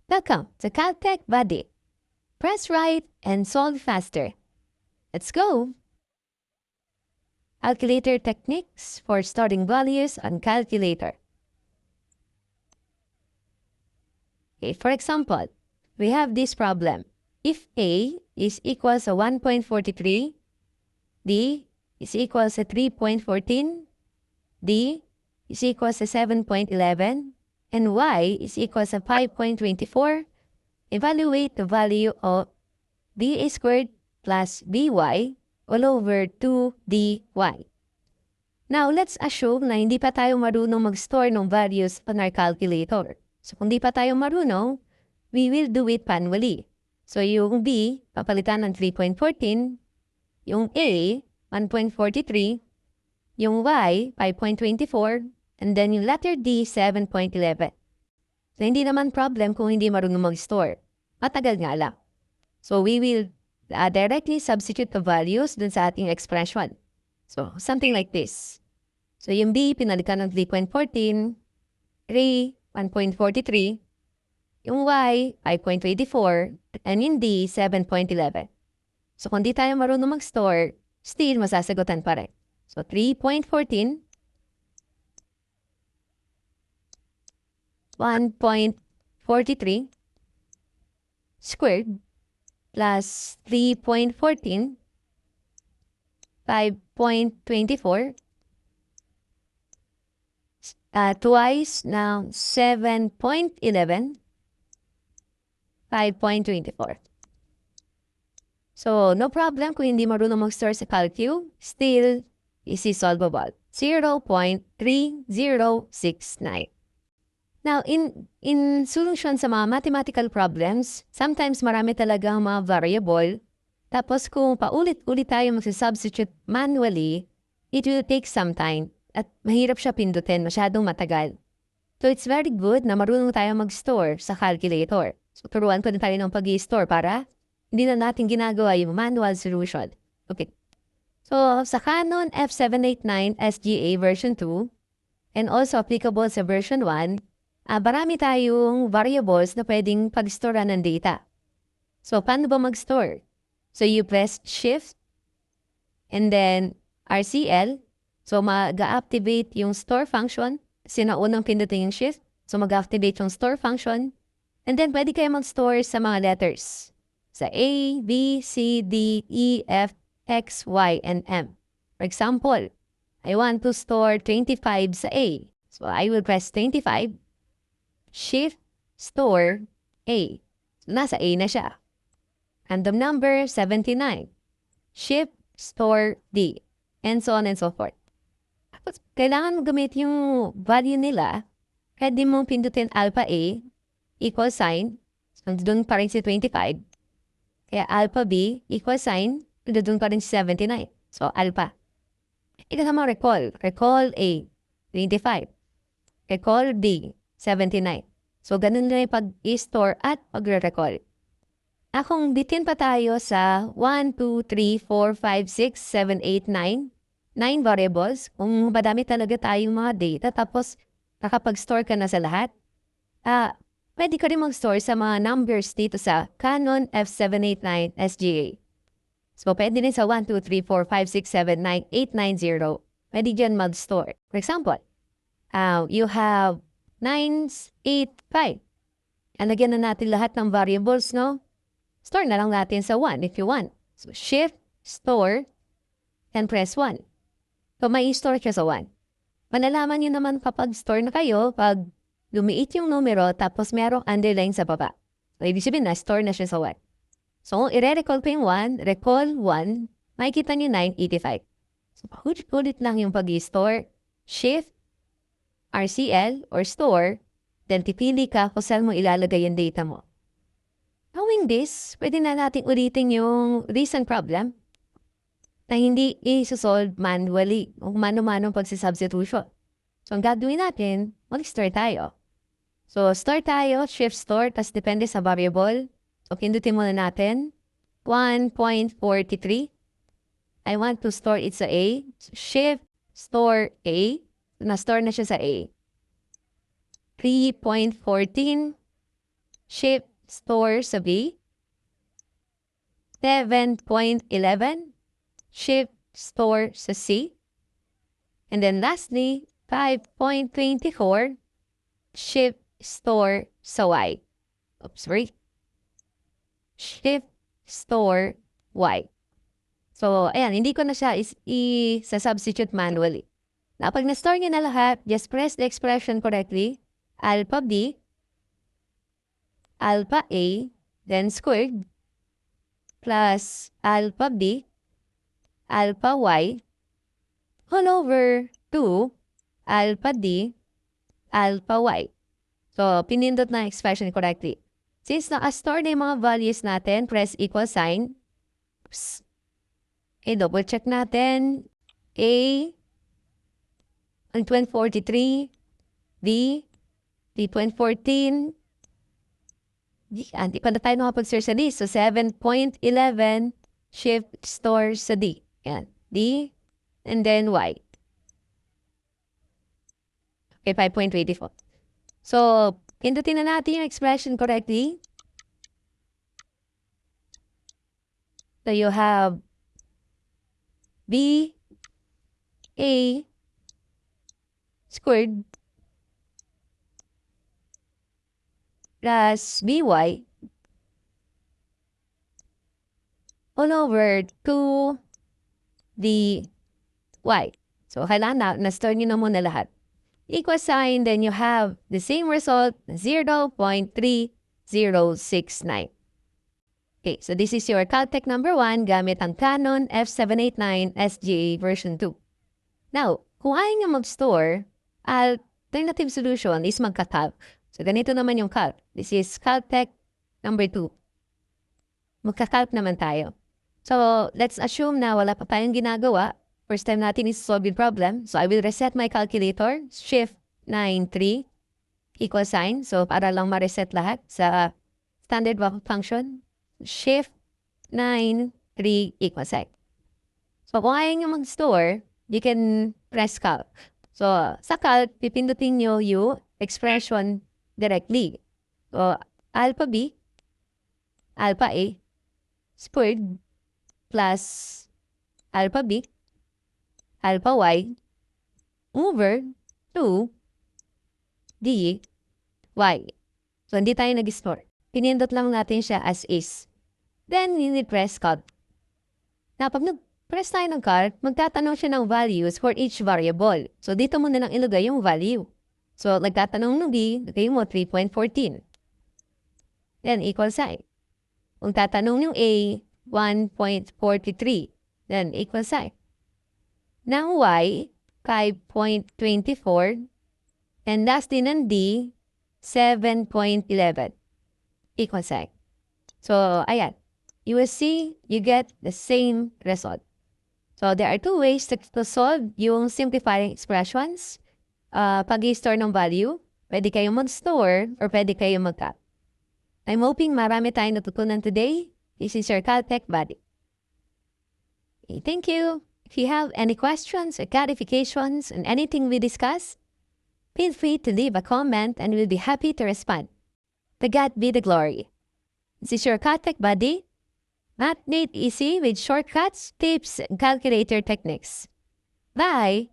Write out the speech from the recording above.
Welcome to Caltech Buddy. Press right and solve faster. Let's go! Calculator techniques for storing values on calculator. Okay, for example, we have this problem. If A is equals to 1.43, D is equals to 3.14, D is equals to 7.11, and Y is equals to 5.24, evaluate the value of BA squared plus BY all over 2dy. Now, let's assume na hindi pa tayo marunong mag-store ng values on our calculator. So, kung di pa tayo marunong, we will do it manually. So, yung B, papalitan ng 3.14, yung A, 1.43, yung Y, 5.24, and then yung letter D, 7.11. So, hindi naman problem kung hindi marunong mag-store. Matagal nga lang. So, we will directly substitute the values dun sa ating expression. So, something like this. So, yung B, pinalitan ng 3.14, A, 1.43, yung Y, 5.24, and yung D, 7.11. So, kung di tayo marunong mag-store, still masasagutan pa rin. So, 3.14, 1.43 squared plus 3.14, 5.24, twice ng 7.11, 5.24. So, no problem kung hindi marunong mag-store sa calcu, still is solvable. 0.3069. Now, in solution sa mga mathematical problems, sometimes marami talagang mga variable. Tapos kung paulit-ulit tayo magsasubstitute manually, it will take some time at mahirap siya pindutin, masyadong matagal. So, it's very good na marunong tayo mag-store sa calculator. So, turuan ko din tayo ng pag-i-store para hindi na natin ginagawa yung manual solution. Okay. So, sa Canon F789 SGA version 2, and also applicable sa version 1, marami tayong variables na pwedeng pag-storean ng data. So, paano ba mag-store? So, you press Shift, and then RCL. So, mag-activate yung store function. Sinaunang pindutin yung Shift. So, mag-activate yung store function. And then, pwede kayo mag-store sa mga letters. Sa A, B, C, D, E, F, X, Y, and M. For example, I want to store 25 sa A. So, I will press 25. Shift, store, A. So, nasa A na siya. Random number, 79. Shift, store, D. And so on and so forth. Tapos, kailangan mo gamit yung value nila. Pwede mong pindutin alpha A, equal sign. So, doon pa rin si 25. Kaya alpha B, equal sign. Doon pa rin si 79. So, alpha. Ika mo recall. Recall A, 25. Recall D, 79. So, ganun na yung pag-i-store at pag-recall. Kung bitin pa tayo sa 1, 2, 3, 4, 5, 6, 7, 8, 9. 9 variables. Kung madami talaga tayong mga data, tapos nakapag-store ka na sa lahat, pwede ka rin mag-store sa mga numbers dito sa Canon F789 SGA. So, pwede rin sa 1, 2, 3, 4, 5, 6, 7, 9, 8, 9, 0. Pwede dyan mag-store. For example, you have 9, 8, 5. And lagyan na natin lahat ng variables, no? Store na lang natin sa 1 if you want. So, Shift, Store, and press 1. So, may store siya sa 1. Malalaman nyo naman kapag store na kayo, pag lumiit yung numero, tapos merong underline sa baba. So, ibig sabihin na, store na siya sa 1. So, i-recall ko yung 1, recall 1, makikita nyo 985. So, paulit-ulit lang yung pag-i-store. Shift, RCL, or store, then pipili ka kung saan mo ilalagay yung data mo. Knowing this, pwede na natin ulitin yung recent problem na hindi i-solve manually o mano-mano pag-substitution. So, ang gagawin natin, mag-store tayo. So, store tayo, shift store, tas depende sa variable. So, pindutin muna natin, 1.43. I want to store it sa A. So, shift, store A. So, na-store na siya sa A. 3.14. shift store sa B. 7.11, shift store sa C. And then lastly, 5.24, shift store sa Y. Oops, sorry. Shift store Y. So, ayan, hindi ko na siya isa-substitute manually. Now, pag na-store nyo na lahat, just press the expression correctly. Alpha B, alpha A, then squared, plus alpha B, alpha Y, all over 2, alpha D, alpha Y. So, pinindot na expression correctly. Since naka-store na yung mga values natin, press equal sign. Oops. Okay, double check natin. A, ang 2043, B, D2014, di pa na tayo nakapag-search sa D. So, 7.11, shift store sa D. Yan. D, and then Y. Okay, 5.24. So, pindutin na natin yung expression correctly. So, you have B, A, squared, plus BY, all over 2DY. So, kailangan na-store nyo na muna lahat. Equal sign, then you have the same result, 0.3069. Okay, so this is your Caltech number 1 gamit ang Canon F789 SGA version 2. Now, kung ayaw nyo mag-store, alternative solution is magka-calc. So, ganito naman yung calc. This is Caltech number 2. Magka-calc naman tayo. So, let's assume na wala pa tayong ginagawa. First time natin is solve the problem. So, I will reset my calculator. Shift 93 equal sign. So, para lang ma-reset lahat sa standard function. Shift 93 equal sign. So, kung ayaw nyo mag-store, you can press calc. So, sa calc, pipindutin nyo yung expression directly. So, alpha B, alpha A, squared, plus alpha B, alpha Y, over 2 DY. So, hindi tayo nag-store. Pinindot lang natin siya as is. Then, press calc. Na pag nag-press tayo ng calc, magtatanong siya ng values for each variable. So, dito mo na lang ilagay yung value. So, nagtatanong ng D, lagay mo 3.14. Then, equal sign. Kung tatanong yung A, 1.43. Then, equal sign. Ng Y, 5.24. And last din ng D, 7.11. Equal sign. So, ayan. You will see, you get the same result. So, there are two ways to solve yung simplifying expressions. Pag-i-store ng value, pwede kayong mag-store or pwede kayong mag-calc. I'm hoping marami tayong natutunan today. This is your Caltech buddy. Okay, thank you. If you have any questions or clarifications on anything we discuss, feel free to leave a comment and we'll be happy to respond. To God be the glory. This is your Caltech buddy. Math made easy with shortcuts, tips, and calculator techniques. Bye!